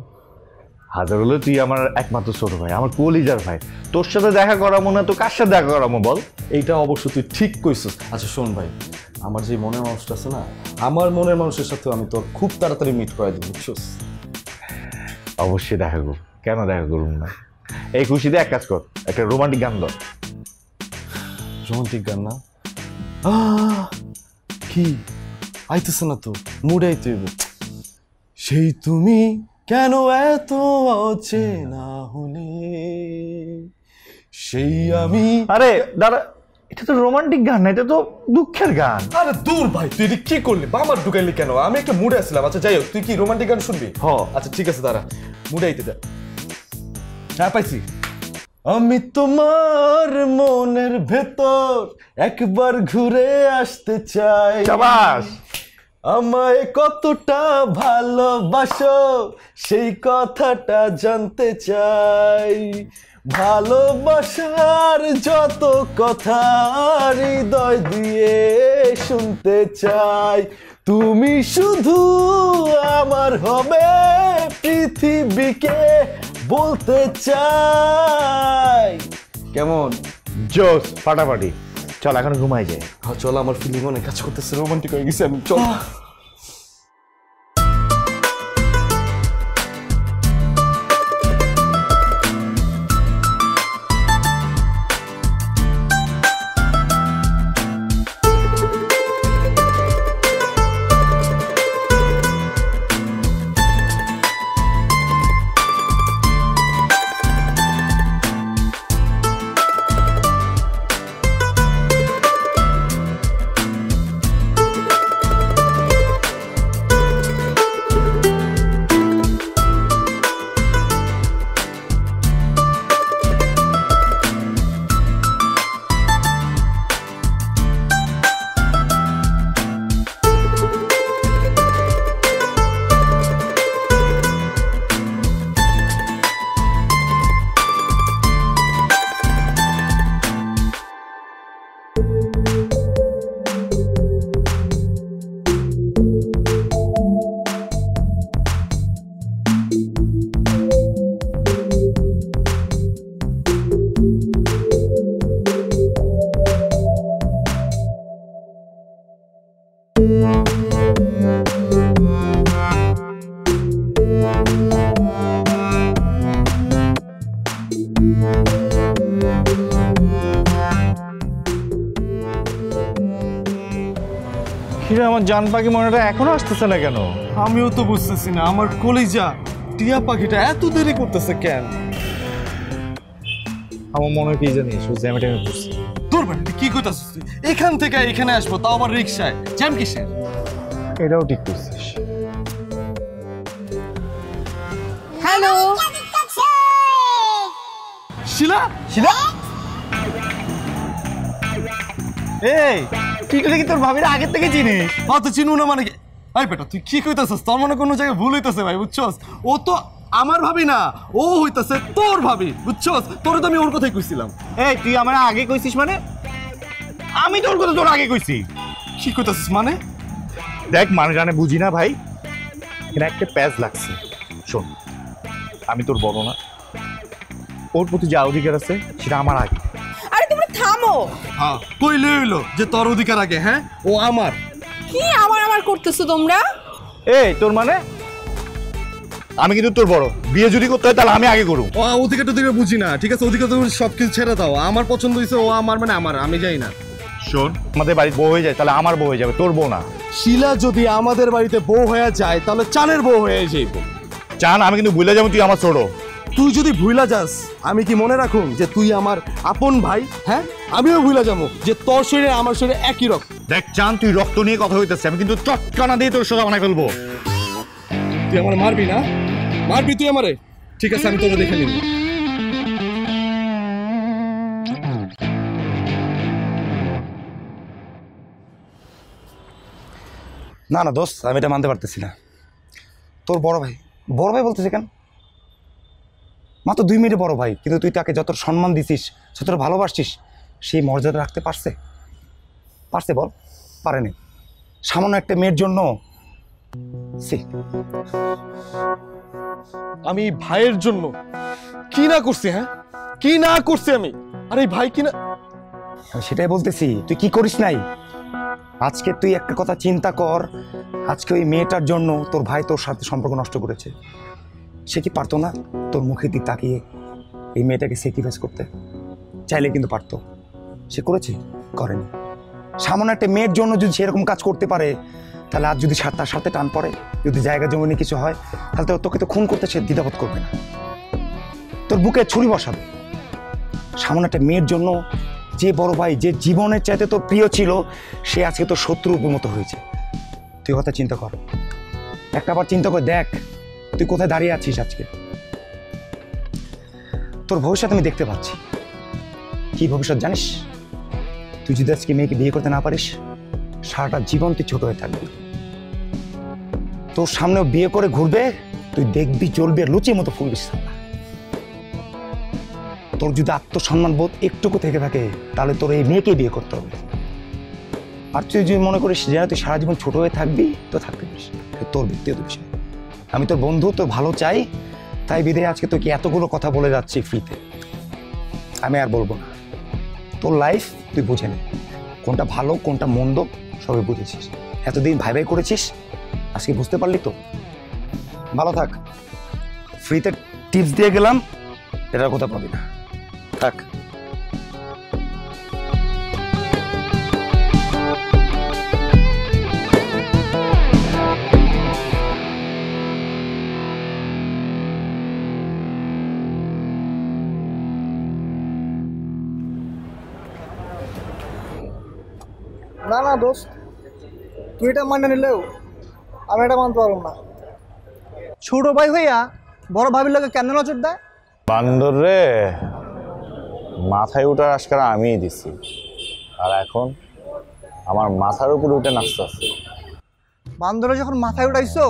[SPEAKER 1] হাজার হলে তুই আমার একমাত্র ছোট ভাই, আমার কলিজার ভাই, তোর সাথে দেখা করাবো না তো কার সাথে দেখা করাবো বল?
[SPEAKER 8] এইটা অবশ্য তুই ঠিক কইছিস। আচ্ছা শোন ভাই, আমার যে মনের মানুষটা আছে না, আমার মনের মানুষের সাথে আমি তোর খুব তাড়াতাড়ি মিট করাই দেবো, বুঝছিস?
[SPEAKER 1] অবশ্যই দেখা করব, কেন দেখা করুন না? এই খুশিতে এক কাজ কর, একটা রোমান্টিক গান ধর।
[SPEAKER 8] রোমান্টিক গান না? কি আইতেছে না তো, মুডে আইতে হইব। সেই তুমি কেন এত অচেনা হলে, সেই আমি।
[SPEAKER 1] আরে দাঁড়া, এটা তো রোমান্টিক গান না, এটা তো দুঃখের গান।
[SPEAKER 8] আরে দূর ভাই, তুই এটা কি করলি? বামার ঢুকাইলি কেন? আমি একটা মুডে আসলাম। আচ্ছা যাই হোক, তুই কি রোমান্টিক গান শুনবি? আচ্ছা ঠিক আছে, দাঁড়া, মুডে আইতে দে। হ্যাঁ পাইছি। আমি তোমার মনের ভেতর একবার ঘুরে আসতে চাই।
[SPEAKER 1] শাবাশ।
[SPEAKER 8] আমায় কতটা ভালোবাসো সেই কথাটা জানতে চাই। ভালোবাসার যত কথা হৃদয় দিয়ে শুনতে চাই। তুমি শুধু আমার হবে পৃথিবীকে বলতে চাই। কেমন?
[SPEAKER 1] জোস, ফাটাফাটি। চল এখন ঘুমাই যায়।
[SPEAKER 8] হ্যাঁ চল, আমার ফিলিং অনেক কাজ করতেছে, রোমান্টিক হয়ে গেছে আমি। চল।
[SPEAKER 1] কিরে আমার জান পাখি মনেটা এখনো আসতেছে না কেন?
[SPEAKER 8] আমিও তো বুঝতেছি না, আমার কলিজা টিয়া পাখিটা এত দেরি করতেছে কেন?
[SPEAKER 1] আমার মনে হয় কি জানিস, ও জ্যামে ট্যামে পড়ছে।
[SPEAKER 8] তোর ভাই তুই কি কইতাছিস? তুই এখান থেকে এখানে আসবো, তাও আমার রিক্সায়, জ্যাম কিসের?
[SPEAKER 1] এটাও ঠিক করছিস।
[SPEAKER 7] হ্যালো,
[SPEAKER 8] শিলা,
[SPEAKER 1] শিলা, এই তুই কি তোর ভাবিরা আগের থেকে চিনিস?
[SPEAKER 8] তো চিনু না মানে কি? এই বেটা তুই কি কইতাছিস? তোর মনে কোনো জায়গায় ভুল হইতাছে ভাই, বুঝছস? ও তো আমার ভাবি না, ও হইতাছে তোর ভাবি, বুঝছস? তোরে তো আমি ওর কথাই কইছিলাম।
[SPEAKER 1] এই তুই আমার আগে কইছিস মানে? আমি তোর কথা তোর আগে কইছি।
[SPEAKER 8] কি কইতাছিস মানে?
[SPEAKER 1] দেখ মানুষ জানে বুঝি না ভাই, এখানে একটা প্যাচ লাগছে। শোন, আমি তোর বড় না, ওর প্রতি যা অধিকার আছে সেটা আমার আগে।
[SPEAKER 7] আরে তোমরা থামো।
[SPEAKER 8] হ্যাঁ কইলে হইলো যে তোর অধিকার আগে। হ্যাঁ ও আমার।
[SPEAKER 7] কি আমার করতেছো তোমরা?
[SPEAKER 1] এই তোর মানে? আমি কিন্তু তোর বড়, বিয়ে যদি করতে হয় তাহলে আমি আগে করব।
[SPEAKER 8] ও অধিকারটা তুই বুঝি না, ঠিক আছে? অধিকার তুমি সবকিছু ছেড়ে দাও। আমার পছন্দ হয়েছে, ও আমার মানে আমার, আমি যাই না।
[SPEAKER 1] শোন, আমাদের বাড়ির বউ হয়ে যায় তাহলে আমার বউ হয়ে যাবে, তোর বউ না।
[SPEAKER 8] শিলা যদি আমাদের বাড়িতে বউ হয়ে যায় তাহলে চানের বউ হয়ে যাইব।
[SPEAKER 1] চান আমি কিন্তু ভুলে যাবো তুই আমার ছোট।
[SPEAKER 8] তুই যদি ভুলা যাস আমি কি মনে রাখুন যে তুই আমার আপন ভাই? হ্যাঁ আমিও ভুলা যাবো যে তোর শরীরে আমার শরীরে একই রক্ত।
[SPEAKER 1] দেখ চান, তুই রক্ত নিয়ে কথা হইতেছে, আমি কিন্তু চটকানা দিয়ে তোর সোজা বানাই ফেলবো।
[SPEAKER 8] তুই আমার মারবি না? মারবি তুই আমারে? ঠিক আছে, আমি তোকে দেখে নিব।
[SPEAKER 4] না না দোস্ত, আমি এটা মানতে পারতেছি না। তোর বড় ভাই বলতেছে কেন? মাত্র 2 মিনিটে বড় ভাই, কিন্তু তুই তাকে যত সম্মান দিছিস, যতটা ভালোবাসছিস, সেই মর্যাদা রাখতে পারছে? বল, পারেনি। সামান্য একটা মেয়ের জন্য
[SPEAKER 8] আমি ভাইয়ের জন্য কি না করছি? হ্যাঁ কি না করছি আমি? আরে ভাই কি না,
[SPEAKER 4] আমি সেটাই বলতেছি, তুই কি করিস নাই? আজকে তুই একটা কথা চিন্তা কর, আজকে ওই মেয়েটার জন্য তোর ভাই তোর সাথে সম্পর্ক নষ্ট করেছে। সে কি পারতো না তোর মুখের দিক তাকিয়ে এই মেয়েটাকে স্যাক্রিফাইস করতে? চাইলে কিন্তু পারতো, সে করেছে? করেনি। সামান্য একটা মেয়ের জন্য যদি সেরকম কাজ করতে পারে, তাহলে আজ যদি তার সাথে টান পড়ে, যদি জায়গা জমি নিয়ে কিছু হয়, তাহলে তো তোকে তো খুন করতে সে দ্বিধাবোধ করবে না, তোর বুকে ছুরি বসাবে। সামান্য একটা মেয়ের জন্য যে বড় ভাই যে জীবনের চাইতে তো প্রিয় ছিল সে আজকে তো শত্রুর মতো হয়েছে। তুই কথা চিন্তা কর, একটা বার চিন্তা করে দেখ তুই কোথায় দাঁড়িয়ে আছিস আজকে। তোর ভবিষ্যৎ আমি দেখতে পাচ্ছি। কি ভবিষ্যৎ জানিস? তুই যদি আজকে মেয়েকে বিয়ে করতে না পারিস সারাটা জীবন তুই ছোট হয়ে থাকবি। তোর সামনেও বিয়ে করে ঘুরবে, তুই দেখবি জ্বলবি আর লুচির মতো ফুলবিস। তোর যদি আত্মসম্মান বোধ একটুকু থেকে থাকে তাহলে তোর এই মেয়েকে বিয়ে করতে হবে। আর তুই যদি মনে করিস যে তুই সারা জীবন ছোট হয়ে থাকবি তো থাকতে পারিস, তোর ব্যক্তিগত বিষয়। আমি তোর বন্ধু, তোর ভালো চাই, তাই বিধে আজকে তোকে এতগুলো কথা বলে যাচ্ছি ফ্রিতে। আমি আর বলবো না। তোর লাইফ তুই বুঝে নে, কোনটা ভালো কোনটা মন্দ সবই বুঝেছিস। এতদিন ভাই ভাই করেছিস, আজকে বুঝতে পারলি তো। ভালো থাক। ফ্রিতে টিপস দিয়ে গেলাম, এটার কথা পাবি না। থাক।
[SPEAKER 5] না না দোস্ত, তুই এটা মানে নিলেও আমি এটা মানতে পারবো না। ছোট ভাই হইয়া বড় ভাবির লোকে কেন নজর দেয়?
[SPEAKER 9] বান্দর রে, মাথায় উঠার আজকাল আমিই দিছি, আর এখন আমার মাথার উপর উঠে নাচতে আছে।
[SPEAKER 5] বান্দরে যখন মাথায় উঠাইছো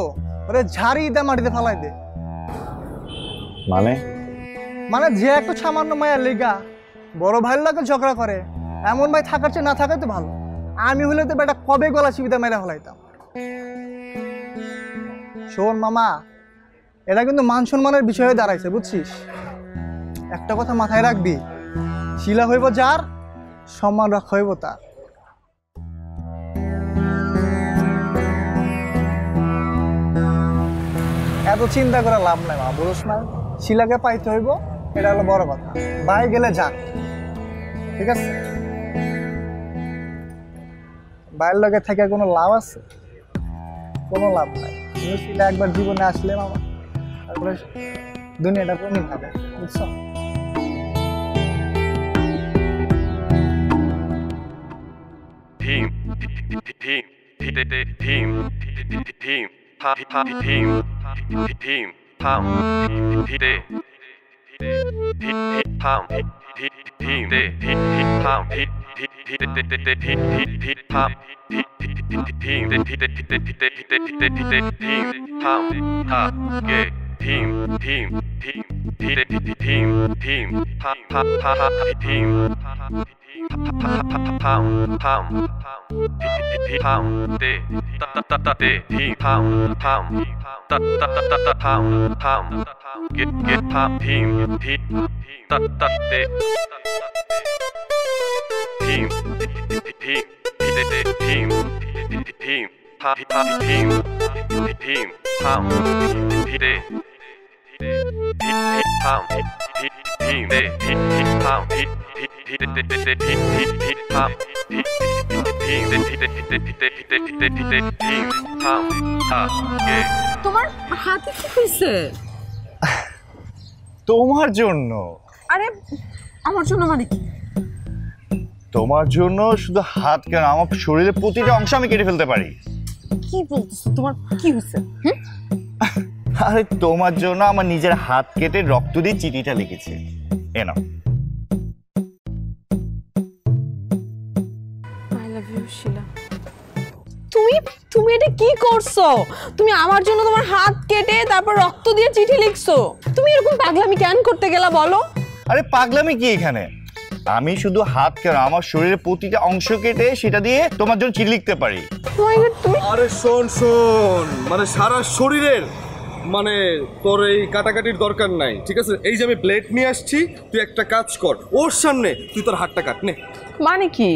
[SPEAKER 5] ওরে ঝাড়ি দে, মাটিতে ফালাই দে।
[SPEAKER 9] মানে
[SPEAKER 5] যে একটু সামান্য মায়ের লেগা বড় ভাইয়ের লোকে ঝগড়া করে, এমন ভাই থাকার চেয়ে না থাকাই তো ভালো। আমি হলে তো বেটা কবে গলা চিবিতে মেরে ফেলাইতাম। শোন মামা, এটা কিন্তু মান সম্মানের বিষয় হয়ে দাঁড়াইছে, বুঝছিস? একটা কথা মাথায় রাখবি, শিলা হইব যার, সম্মান রক্ষা হইব তার। এত চিন্তা করে লাভ নাই মা, বুঝছ না? শিলাকে পাইতে হইব, এটা হলো বড় কথা। ভাই গেলে যাক, ঠিক আছে? বাইরের লোকের থেকে কোনো লাভ আছে? কোনো লাভ নাই। তুমি শিলা একবার জীবনে আসলে মামা, তারপরে দুনিয়াটা রঙিন হবে, বুঝছো?
[SPEAKER 7] তোমার হাতে কি হয়েছে?
[SPEAKER 9] তোমার জন্য।
[SPEAKER 7] আরে আমার জন্য মানে কি?
[SPEAKER 9] তোমার জন্য শুধু হাত কেন, আমার শরীরের প্রতিটা অংশ আমি কেটে ফেলতে পারি।
[SPEAKER 7] কি বলতেছো? তোমার কি হয়েছে?
[SPEAKER 9] আরে তোমার জন্য আমার নিজের হাত কেটে রক্ত দিয়ে চিঠিটা লিখেছে। এ নাও।
[SPEAKER 7] আই লাভ ইউ শিলা। তুমি এটা কি করছো? তুমি আমার জন্য তোমার হাত কেটে তারপর রক্ত দিয়ে চিঠি লিখছো। তুমি এরকম পাগলামি কেন করতে গেলা বলো?
[SPEAKER 9] আরে পাগলামি কি এখানে? আমি শুধু হাত কেন, আমার শরীরের প্রতিটা অংশ কেটে সেটা দিয়ে তোমার জন্য চিঠি লিখতে পারি।
[SPEAKER 2] আরে শোন শোন, মানে সারা শরীরের, মানে তোর এই কাটাকাটির দরকার নাই, ঠিক আছে? এই যে আমি ব্লেড নিয়ে আসছি, তুই একটা কাজ কর, ওর সামনে তুই তোর হাতটা কাট নে।
[SPEAKER 7] মানে কি?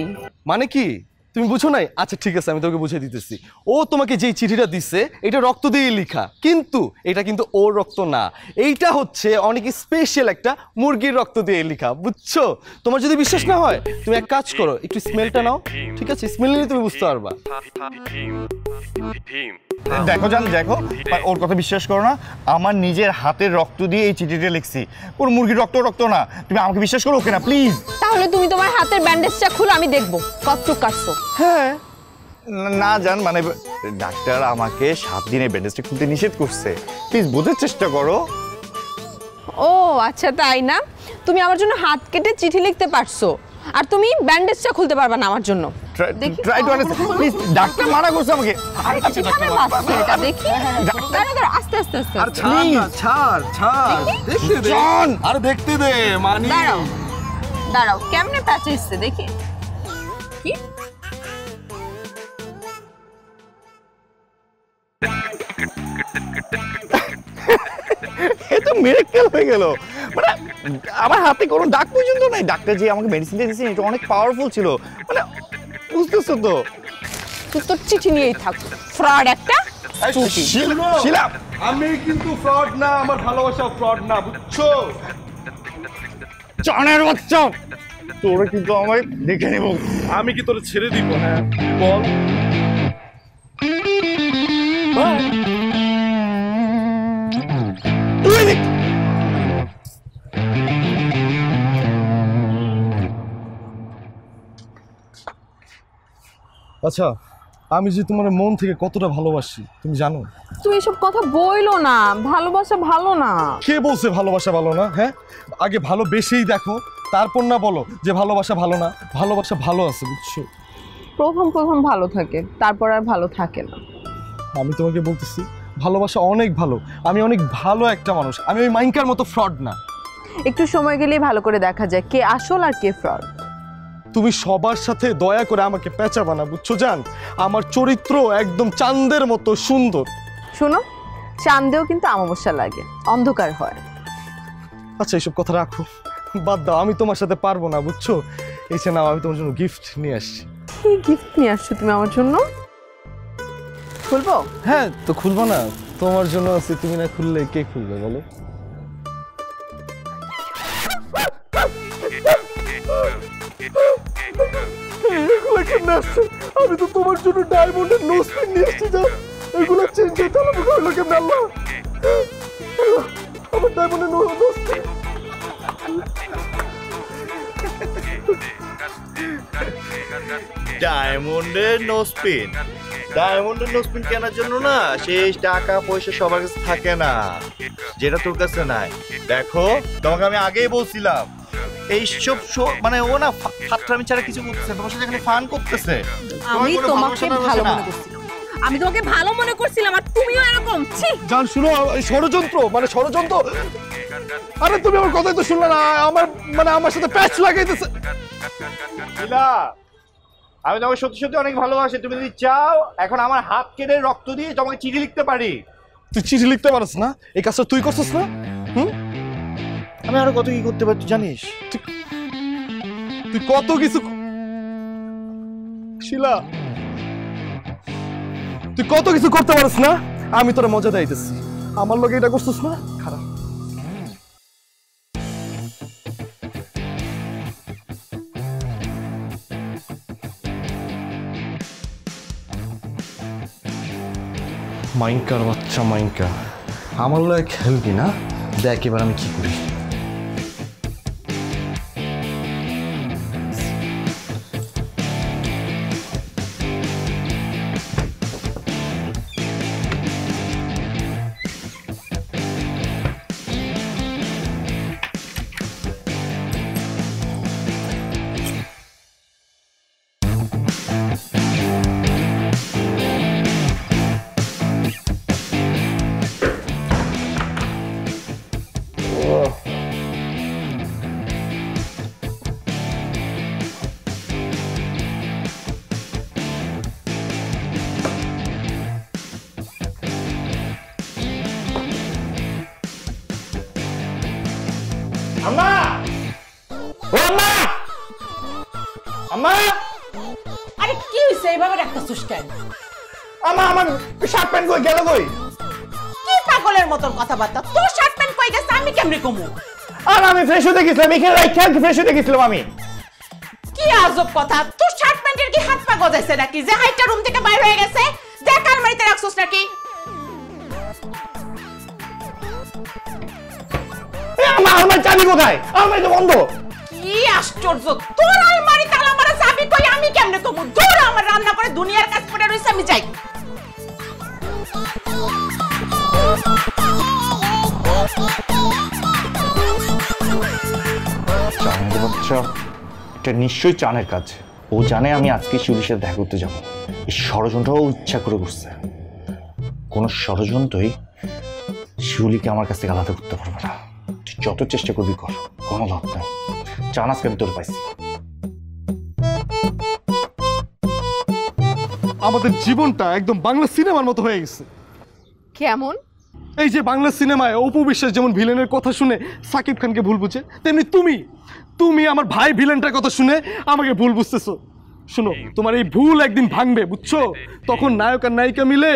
[SPEAKER 8] মানে কি তুমি বুঝো নাই? আচ্ছা ঠিক আছে, আমি তোকে বুঝিয়ে দিতেছি। ও তোমাকে যেই চিঠিটা দিচ্ছে এটা রক্ত দিয়ে লেখা, কিন্তু এটা কিন্তু ওর রক্ত না। এইটা হচ্ছে অনেক স্পেশাল একটা মুরগির রক্ত দিয়ে লেখা, বুঝছো? তোমার যদি বিশ্বাস না হয় তুমি এক কাজ করো, একটু স্মেলটা নাও, ঠিক আছে? স্মেল নিলে তুমি বুঝতে পারবা।
[SPEAKER 9] দেখো জান, দেখো ওর কথা বিশ্বাস করো না, আমার নিজের হাতের রক্ত দিয়ে এই চিঠিটা লিখছি, ওর মুরগির রক্ত না। তুমি আমাকে বিশ্বাস করো ওকে না প্লিজ।
[SPEAKER 7] তাহলে তুমি তোমার হাতের ব্যান্ডেজটা খুলো, আমি দেখবো কতটুকু কাটছো।
[SPEAKER 9] হ্যাঁ না জান, মানে ডাক্তার আমাকে 7 দিনে ব্যান্ডেজটা খুলতে নিষেধ করছে, প্লিজ বোঝার চেষ্টা করো।
[SPEAKER 7] ও আচ্ছা, তাই না? তুমি আমার জন্য হাত কেটে চিঠি লিখতে পারছো, আর তুমি ব্যান্ডেজটা খুলতে পারবা না আমার জন্য।
[SPEAKER 9] Try to understand please, doctor মানা করছে আমাকে।
[SPEAKER 7] কিভাবে বাঁচছে এটা দেখি। দাঁড়া, আস্তে আস্তে আস্তে
[SPEAKER 2] আর ছাড় না, ছাড় দেখতে দে। আর দেখতে দে মানে।
[SPEAKER 7] দাঁড়াও, কেমনে প্যাচেছে দেখি। কি
[SPEAKER 9] এটা মিরাকেল হয়ে গেল, মানে আমার হাতে কোনো দাগ পর্যন্ত নাই। ডাক্তার যে আমাকে মেডিসিন দিয়েছেন এটা অনেক পাওয়ারফুল ছিল, মানে বুঝতেছো তো।
[SPEAKER 7] তুই তোর চিঠি নিয়েই থাক, ফ্রড একটা।
[SPEAKER 9] শিলা,
[SPEAKER 2] আমি কিন্তু ফ্রড না, আমার ভালোবাসা ফ্রড না, বুঝছো?
[SPEAKER 9] জানের বাচ্চা, তোরা কিন্তু আমায় দেখে নেব।
[SPEAKER 2] আমি কি তোরে ছেড়ে দিব? হ্যাঁ বল।
[SPEAKER 8] আচ্ছা, আমি যে তোমার মন থেকে কতটা ভালোবাসি তুমি জানো?
[SPEAKER 7] তুমি এসব কথা বইলো না, ভালোবাসা ভালো না।
[SPEAKER 8] কে বলছে ভালোবাসা ভালো না? হ্যাঁ, আগে ভালোবেসেই দেখো, তারপর না বলো যে ভালোবাসা ভালো না। ভালোবাসা ভালো আছে, বুঝছো?
[SPEAKER 7] প্রথম ভালো থাকে, তারপর আর ভালো থাকে না।
[SPEAKER 8] আমি তোমাকে বলতেছি ভালোবাসা অনেক ভালো। আমি অনেক ভালো একটা মানুষ, আমি ওই মাইনকার মতো ফ্রড না।
[SPEAKER 7] একটু সময় গেলেই ভালো করে দেখা যায় কে আসল আর কে ফ্রড।
[SPEAKER 8] তুমি সবার সাথে দয়া করে আমাকে পেঁচাবা না, বুঝছো জান? আমার চরিত্র একদম চাঁদের মতো সুন্দর।
[SPEAKER 7] শোনো, চাঁদেও কিন্তু অমাবস্যা লাগে, অন্ধকার হয়।
[SPEAKER 8] আচ্ছা, এইসব কথা রাখো, বাদ দাও। আমি তোমার সাথে পারবো না, বুঝছো? এসে নাও, আমি তোমার জন্য গিফট নিয়ে আসছি।
[SPEAKER 7] কি গিফট নিয়ে আসছো তুমি আমার জন্য? খুলবো?
[SPEAKER 8] হ্যাঁ, তো খুলবো না? তোমার জন্য আছে, তুমি না খুললে কে খুলবে বলো? আমি তো তোমার জন্য ডায়মন্ডের নোজ পিন নিয়ে এসেছি। যা এগুলো চেঞ্জ হতে হলো কেমন? আল্লাহ, আমার ডায়মন্ডের নোজ পিন।
[SPEAKER 1] ডায়মন্ডের নোজপিন, ডায়মন্ডের নোজপিন কেনার জন্য না সেই টাকা পয়সা সবার কাছে থাকে না, যেটা তোর কাছে নাই। দেখো, তোমাকে আমি আগেই বলছিলাম এইসব মানে ও না ফাত্রামি ছাড়া কিছু করতেছে, তোমার সাথে এখানে ফান করতেছে।
[SPEAKER 7] আমি তোমাকে ভালো মনে করছিলাম, আমি তোমাকে ভালো মনে করছিলাম, আর তুমিও এরকম। ছি
[SPEAKER 8] জান, শুনো, ষড়যন্ত্র মানে ষড়যন্ত্র। আরে তুমি আমার কথাই তো শুনলে না, আমার সাথে প্যাচ লাগাইতেছে।
[SPEAKER 1] আমি তোমাকে সত্যি সত্যি অনেক ভালোবাসি। তুমি যদি চাও এখন আমার হাত কেটে রক্ত দিয়ে তোমাকে চিঠি লিখতে পারি।
[SPEAKER 8] তুই চিঠি লিখতে পারিস না? এই কাজটা তুই করছিস না?
[SPEAKER 1] আমি আরো কত কি করতে পারি তুই জানিস?
[SPEAKER 8] তুই কত কিছু, শিলা, তুই কত কিছু করতে পারিস না। আমি তোরা মজা দিতেছি, আমার লোকে এটা করছিস না? খারাপ। মাইনকার বাচ্চা, মাইনকা, আমার লয় খেলবি না? দেখ এবার আমি কি করি।
[SPEAKER 1] আম্মা, ও আম্মা, আম্মা,
[SPEAKER 3] আরে কি হইছে এইভাবে রাখতেছিস কেন?
[SPEAKER 1] আম্মা, আমার শার্ট প্যান্ট কই গেল? কই?
[SPEAKER 3] কি পাগলের মতন কথাবার্তা? তোর শার্ট প্যান্ট কই গেছে আমি কেমনে কমু?
[SPEAKER 1] আর আমি ফ্রেশ হতে গেছিলাম, এখানে রাইখা কি ফ্রেশ হতে গেছিলাম আমি।
[SPEAKER 3] কি আজব কথা! তোর শার্ট প্যান্টের কি হাত পা গজাইছে নাকি যে হাইটা রুম থেকে বাইরে হয়ে গেছে? দেখ আর আলমারিতে রাখছস নাকি?
[SPEAKER 1] আমার চাবি কোথায়? আলমারি তো বন্ধ।
[SPEAKER 3] কি আশ্চর্য, তোর আলমারি তালা মারা চাবি কই আমি কেমনে কমু? দূর, আমার রান্না করে দুনিয়ার কাজ করে রইছে, আমি যাই।
[SPEAKER 9] চানের বাচ্চা, এটা নিশ্চয়ই চানের কাজ। ও জানে আমি আজকে শিউলির সাথে দেখা করতে যাবো। এই ষড়যন্ত্রও ইচ্ছা করে করছে। কোনো ষড়যন্ত্রই শিউলিকে আমার কাছ থেকে আলাদা করতে পারবে না। তুই যত চেষ্টা করবি কর, কোনো লাভ নাই। চান আজকে আমি তোর পাইছি।
[SPEAKER 8] আমাদের জীবনটা একদম বাংলা সিনেমার মতো হয়ে গেছে।
[SPEAKER 7] কেমন?
[SPEAKER 8] এই যে বাংলা সিনেমায় অপু বিশ্বাস যেমন ভিলেনের কথা শুনে সাকিব খানকে ভুল বুঝে, তেমনি তুমি আমার ভাই ভিলেনটার কথা শুনে আমাকে ভুল বুঝতেছো। শোনো, তোমার এই ভুল একদিন ভাঙবে, বুঝছো? তখন নায়ক আর নায়িকা মিলে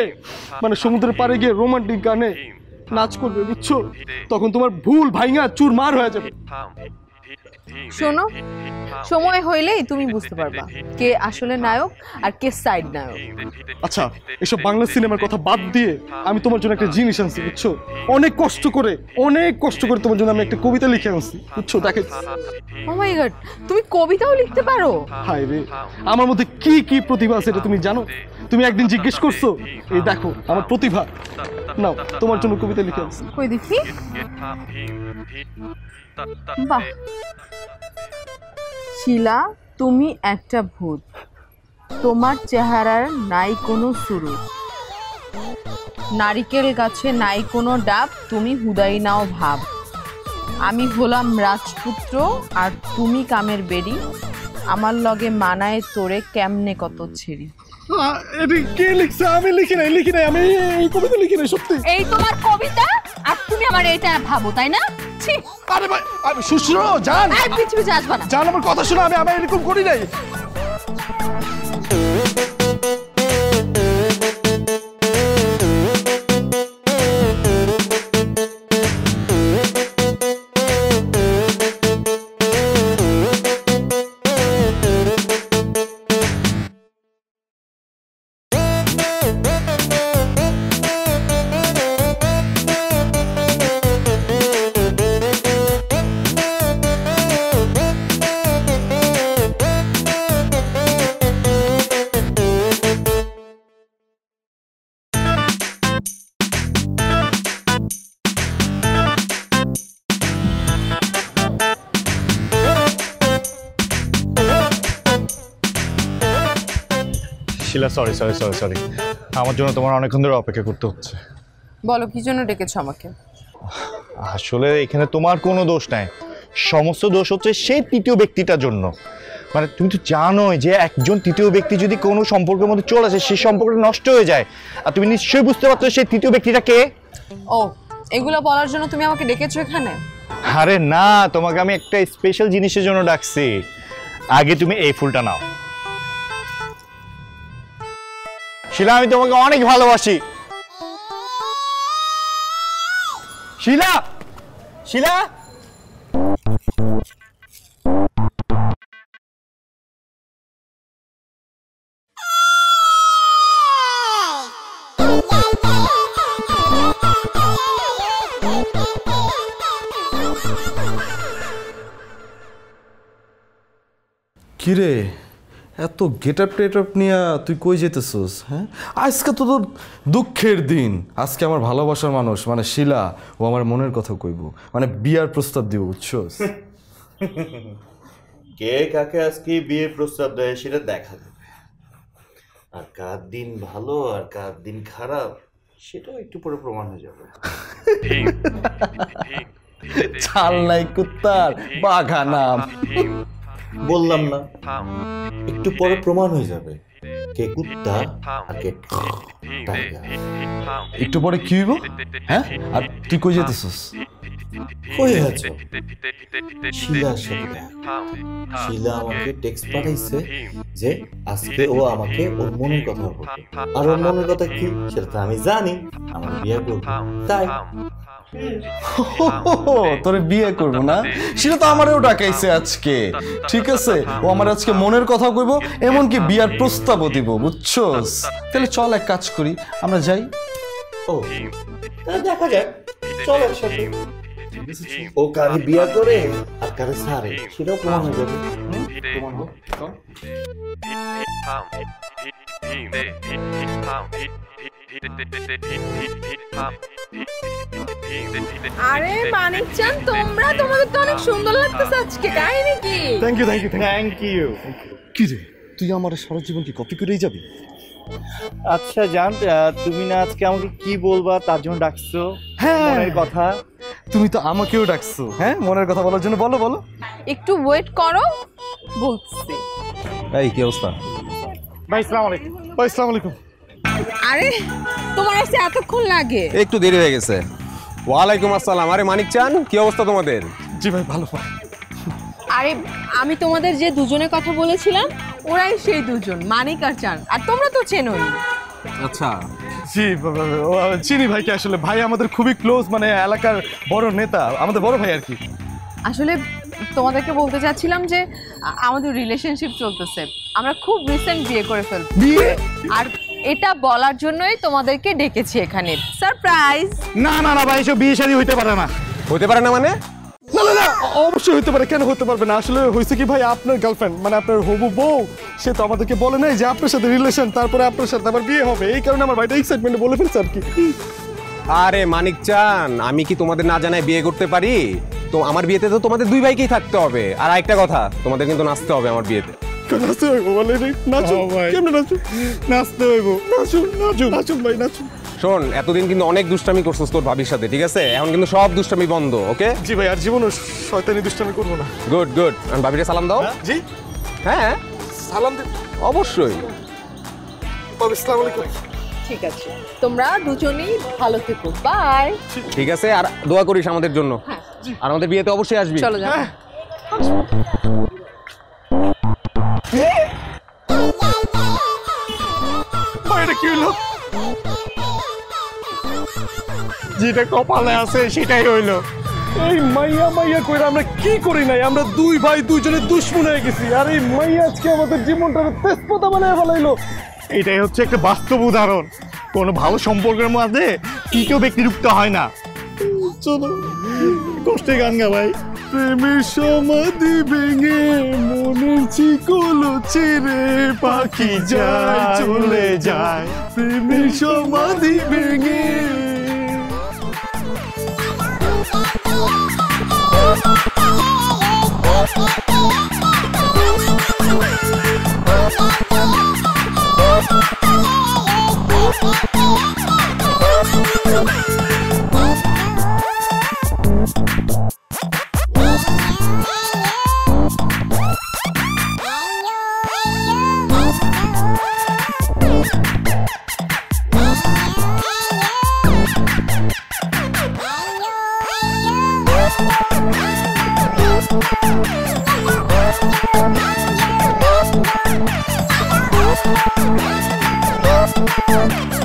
[SPEAKER 8] মানে সমুদ্রের পাড়ে গিয়ে রোমান্টিক গানে নাচ করবে, বুঝছো? তখন তোমার ভুল ভাঙা চুরমার হয়ে যাবে।
[SPEAKER 7] শোনো, সময় হইলেই তুমি বুঝতে পারবা কে আসলে নায়ক আর কে সাইড নায়ক।
[SPEAKER 8] আচ্ছা, এসব বাংলা সিনেমার কথা বাদ দিয়ে আমি তোমার জন্য একটা জিনিস আনছি, বুঝছো? অনেক কষ্ট করে তোমার জন্য আমি একটা কবিতা লিখে আনছি, বুঝছো? দেখে
[SPEAKER 7] ও মাই গড, তুমি কবিতাও লিখতে পারো?
[SPEAKER 8] হায় রে, আমার মধ্যে কি কি প্রতিভা আছে এটা তুমি জানো? তুমি একদিন জিজ্ঞেস করছো, এই দেখো আমার প্রতিভা। নাও, তোমার জন্য কবিতা লিখে আনছি।
[SPEAKER 7] কই দেখি। বাহ, শিলা, তুমি একটা ভূত, তোমার চেহারার নাই কোনো সুরুত, নারিকেল গাছে নাই কোনো ডাব, তুমি হুদাই নাও ভাব, আমি হলাম রাজপুত্র আর তুমি কামের বেরি, আমার লগে মানায় তোরে কেমনে কত ছেড়ি।
[SPEAKER 8] এটা কে লিখছে? আমি লিখি নাই, আমি এই কবিতা লিখি নাই, সত্যি।
[SPEAKER 7] এই তোমার কবিতা আর তুমি আমার এটা ভাবো, তাই না? ছি,
[SPEAKER 8] আরে ভাই, আমি সুশ্রো জান,
[SPEAKER 7] এই পৃথিবীতে আসবা না।
[SPEAKER 8] জান, আমার কথা শোনো, আমি এরকম করি নাই।
[SPEAKER 9] শিলা, সরি, আমার জন্য তোমার অনেকক্ষণ ধরে অপেক্ষা করতে হচ্ছে।
[SPEAKER 7] বলো, কি জন্য ডেকেছো আমাকে?
[SPEAKER 9] আসলে এখানে তোমার কোনো দোষ নাই, সমস্ত দোষ হচ্ছে সেই তৃতীয় ব্যক্তিটার জন্য। মানে তুমি তো জানোই যে একজন তৃতীয় ব্যক্তি যদি কোনো সম্পর্কের মধ্যে চলে আসে, সেই সম্পর্কটা নষ্ট হয়ে যায়। আর তুমি নিশ্চয়ই বুঝতে পারছো সেই তৃতীয় ব্যক্তিটা কে।
[SPEAKER 7] ও, এগুলো বলার জন্য তুমি আমাকে ডেকেছো এখানে?
[SPEAKER 9] আরে না, তোমাকে আমি একটা স্পেশাল জিনিসের জন্য ডাকছি। আগে তুমি এই ফুলটা নাও। শিলা, আমি তোমাকে অনেক ভালোবাসি। শিলা, শিলা,
[SPEAKER 8] কিরে, এত গেট আপ টেট আপ নিয়ে তুই কই যেতেছস? হ্যাঁ, আজকে তো তোর দুঃখের দিন। আজকে আমার ভালোবাসার মানুষ মানে শিলা, ও আমার মনের কথা কইব, মানে বিয়ার প্রস্তাব দিব, বুঝছস?
[SPEAKER 1] কে কাকে আজকে বিয়ের প্রস্তাব দেয় সেটা দেখা যাবে, আর কার দিন ভালো আর কার দিন খারাপ সেটাও একটু পরে প্রমাণ হয়ে যাবে।
[SPEAKER 8] চাল নাই কুত্তার বাঘা নাম।
[SPEAKER 1] বললাম না, একটু পরে প্রমাণ হয়ে যাবে কে কুত্তা আর কে টাইগার।
[SPEAKER 8] একটু পরে কি হইব? হ্যাঁ, আর তুই কই যেতেছস?
[SPEAKER 1] কই আছো? শিলার সাথে দেখা। শিলা আমাকে টেক্সট পাঠাইছে যে আজকে ও আমাকে ওর মনের কথা বলবে, আর ওর মনের কথা কি সেটা তো আমি জানি, আমার বিয়ে করবো তাই।
[SPEAKER 8] তোরে বিয়ে করবো না, সেটা তো আমারও ডাকাইছে আজকে। ঠিক আছে, ও আমার আজকে মনের কথা কইব, এমনকি বিয়ার প্রস্তাবও দিব, বুঝছস? তাহলে চল এক কাজ করি, আমরা যাই।
[SPEAKER 1] ও তাহলে দেখা যাক, চল একসাথে। ও কারে বিয়া করে আর কারে ছাড়ে সেটাও প্রমাণ হয়ে যাবে। প্রমাণ হোক, চল।
[SPEAKER 7] আরে মানিকচান, তোমাদের তো অনেক সুন্দর লাগতেছে আজকে, তাই নাকি?
[SPEAKER 8] Thank you, thank you,
[SPEAKER 1] thank you.
[SPEAKER 8] কি রে, তুই আমার সারা জীবন কি কপি করেই যাবি?
[SPEAKER 1] আচ্ছা জান, তুমি না আজকে আমাকে কি বলবা তার জন্য ডাকছো?
[SPEAKER 8] হ্যাঁ,
[SPEAKER 1] মনের কথা।
[SPEAKER 8] তুমি তো আমাকেও ডাকছো, হ্যাঁ মনের কথা বলার জন্য। বলো বলো।
[SPEAKER 7] একটু ওয়েট করো, বলছি।
[SPEAKER 8] এই কি অবস্থা?
[SPEAKER 1] ভাই আসসালামু আলাইকুম।
[SPEAKER 8] ভাই আসসালামু আলাইকুম।
[SPEAKER 7] আরে তোমার আসতে এতক্ষণ লাগে?
[SPEAKER 6] একটু দেরি হয়ে গেছে। ওয়ালাইকুম আসসালাম। আরে মানিক চান, কি অবস্থা তোমাদের?
[SPEAKER 8] জি ভাই, ভালো ভাই।
[SPEAKER 7] আরে আমি তোমাদের যে দুজনের কথা বলেছিলাম, ওরাই সেই দুজন, মানিক আর চান। আর তোমরা তো চেনোই।
[SPEAKER 6] আচ্ছা,
[SPEAKER 8] জি চিনি ভাইকে, আসলে ভাই আমাদের খুবই ক্লোজ, মানে এলাকার বড় নেতা, আমাদের বড় ভাই আর কি।
[SPEAKER 7] আসলে তোমাদেরকে বলতে চাচ্ছিলাম যে আমাদের রিলেশনশিপ চলতেছে, আমরা খুব রিসেন্ট বিয়ে করে ফেলবো।
[SPEAKER 8] বিয়ে?
[SPEAKER 7] আর এটা বলার জন্যই তোমাদেরকে ডেকেছি এখানে, সারপ্রাইজ।
[SPEAKER 8] না না না ভাই, এসব বিয়ে শাদী হইতে পারে না।
[SPEAKER 6] হতে পারে না মানে?
[SPEAKER 8] না না না, অবশ্যই হতে পারে, কেন হতে পারবে না? আসলে হয়েছে কি ভাই, আপনার গার্লফ্রেন্ড মানে আপনার হবু বউ, সে তো আমাদেরকে বলে নাই যে আপনার সাথে রিলেশন, তারপরে আপনার সাথে আমার বিয়ে হবে। এই কারণে আমার ভাইটা এক্সাইটমেন্টে বলে ফেলছে আর কি।
[SPEAKER 6] আরে মানিক চান, আমি কি তোমাদের না জানাই বিয়ে করতে পারি? তো আমার বিয়েতে তো তোমাদের দুই ভাইকেই থাকতে হবে। আর একটা কথা, তোমাদের কিন্তু নাচতে হবে আমার বিয়েতে।
[SPEAKER 8] নাচতে হইব বলে নাচো ভাই, কেমনে নাচো? নাচতে হইব, নাচো নাচো নাচো ভাই, নাচো।
[SPEAKER 6] শোন, এতদিন কিন্তু অনেক দুষ্টামি করছিস তোর ভাবির সাথে, ঠিক আছে? এখন কিন্তু সব দুষ্টামি বন্ধ, ওকে?
[SPEAKER 8] জি ভাই, আর জীবনও শয়তানি দুষ্টামি করবো না।
[SPEAKER 6] Good good. আমি ভাবিরে সালাম দাও।
[SPEAKER 8] জি
[SPEAKER 6] হ্যাঁ,
[SPEAKER 8] সালাম দিন
[SPEAKER 6] অবশ্যই।
[SPEAKER 8] আসসালামু আলাইকুম।
[SPEAKER 7] ঠিক আছে, তোমরা দুজনেই ভালো থেকো, বাই।
[SPEAKER 6] ঠিক আছে, আর দোয়া করিস আমাদের জন্য।
[SPEAKER 7] হ্যাঁ,
[SPEAKER 6] আর আমাদের বিয়েতে অবশ্যই আসবি।
[SPEAKER 7] চলো যাও।
[SPEAKER 8] এটা কি হলো? যেটা কপালে আছে সেটাই হইলো। এই মাইয়া মাইয়া কইরা আমরা কি করি নাই? আমরা দুই ভাই দুইজনে দুশ্মন হয়ে গেছি, আর এই মাইয়া আজকে আমাদের জীবনটা তেজপাতা বানায় ফেলাইলো।
[SPEAKER 1] এটাই হচ্ছে একটা বাস্তব উদাহরণ, কোনো ভালো সম্পর্কের মধ্যে তৃতীয় ব্যক্তি যুক্ত হয় না।
[SPEAKER 8] চলো
[SPEAKER 1] কষ্টে গান গা ভাই।
[SPEAKER 8] প্রেমের সমাধি ভেঙে মনের চিকল ছেড়ে পাখি যায় চলে যায়, প্রেমের সমাধি ভেঙে।
[SPEAKER 10] Thank you.